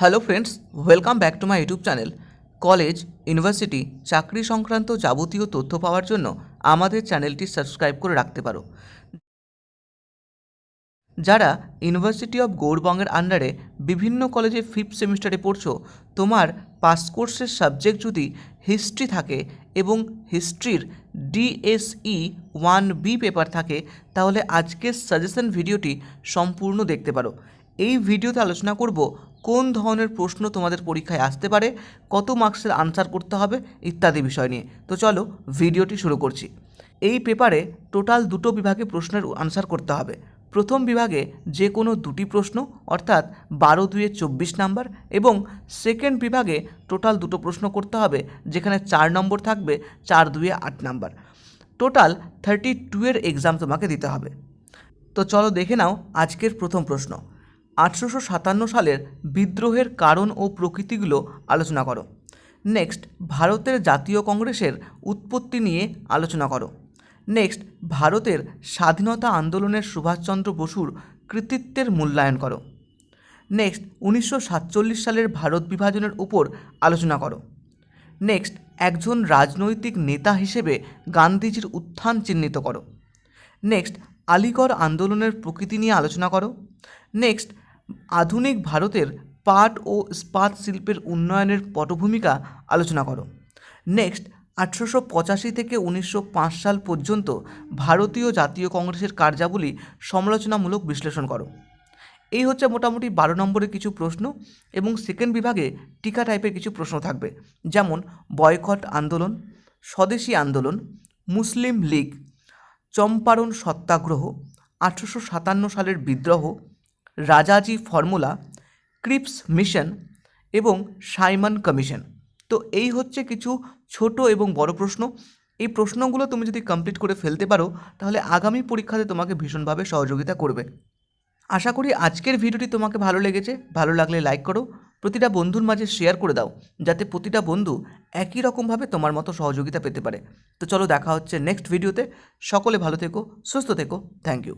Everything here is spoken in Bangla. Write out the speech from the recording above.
Hello friends, welcome back to my YouTube channel. College, university, চাকরি সংক্রান্ত যাবতীয় তথ্য পাওয়ার জন্য আমাদের চ্যানেলটি সাবস্ক্রাইব করে রাখতে পারো। যারা ইউনিভার্সিটি অফ গৌড়বঙ্গের আন্ডারে বিভিন্ন কলেজে ফিফথ সেমিস্টারে পড়ছো, তোমার পাস কোর্সের সাবজেক্ট যদি হিস্ট্রি থাকে এবং হিস্ট্রির ডিএসই 1B পেপার থাকে, তাহলে আজকের সাজেশন ভিডিওটি সম্পূর্ণ দেখতে পারো। এই ভিডিওতে আলোচনা করব কোন ধরনের প্রশ্ন তোমাদের পরীক্ষায় আসতে পারে, কত মার্কসের আনসার করতে হবে ইত্যাদি বিষয় নিয়ে। তো চলো ভিডিওটি শুরু করছি। এই পেপারে টোটাল দুটো বিভাগে প্রশ্নের আনসার করতে হবে। প্রথম বিভাগে যে কোনো দুটি প্রশ্ন, অর্থাৎ 12-24 নাম্বার, এবং সেকেন্ড বিভাগে টোটাল দুটো প্রশ্ন করতে হবে, যেখানে 4 নম্বর থাকবে, 4-8 নাম্বার। টোটাল 32 এক্সাম তোমাকে দিতে হবে। তো চলো দেখে নাও আজকের প্রথম প্রশ্ন। 1857 সালের বিদ্রোহের কারণ ও প্রকৃতিগুলো আলোচনা করো। নেক্সট, ভারতের জাতীয় কংগ্রেসের উৎপত্তি নিয়ে আলোচনা করো। নেক্সট, ভারতের স্বাধীনতা আন্দোলনের সুভাষচন্দ্র বসুর কৃতিত্বের মূল্যায়ন করো। নেক্সট, 1947 সালের ভারত বিভাজনের উপর আলোচনা করো। নেক্সট, একজন রাজনৈতিক নেতা হিসেবে গান্ধীজির উত্থান চিহ্নিত করো। নেক্সট, আলিগড় আন্দোলনের প্রকৃতি নিয়ে আলোচনা করো। নেক্সট, আধুনিক ভারতের পাট ও ইস্পাত শিল্পের উন্নয়নের পটভূমিকা আলোচনা করো। নেক্সট, 1885 থেকে 1905 সাল পর্যন্ত ভারতীয় জাতীয় কংগ্রেসের কার্যাবলী সমালোচনামূলক বিশ্লেষণ করো। এই হচ্ছে মোটামুটি 12 নম্বরের কিছু প্রশ্ন, এবং সেকেন্ড বিভাগে টিকা টাইপের কিছু প্রশ্ন থাকবে, যেমন বয়কট আন্দোলন, স্বদেশী আন্দোলন, মুসলিম লীগ, চম্পারণ সত্যাগ্রহ, 1857 সালের বিদ্রোহ, রাজাজি ফর্মুলা, ক্রিপস মিশন এবং সাইমন কমিশন। তো এই হচ্ছে কিছু ছোট এবং বড় প্রশ্ন। এই প্রশ্নগুলো তুমি যদি কমপ্লিট করে ফেলতে পারো, তাহলে আগামী পরীক্ষাতে তোমাকে ভীষণভাবে সহযোগিতা করবে। আশা করি আজকের ভিডিওটি তোমাকে ভালো লেগেছে। ভালো লাগলে লাইক করো, প্রতিটা বন্ধুর মাঝে শেয়ার করে দাও, যাতে প্রতিটা বন্ধু একই রকমভাবে তোমার মতো সহযোগিতা পেতে পারে। তো চলো দেখা হচ্ছে নেক্সট ভিডিওতে। সকলে ভালো থেকো, সুস্থ থেকো। Thank you.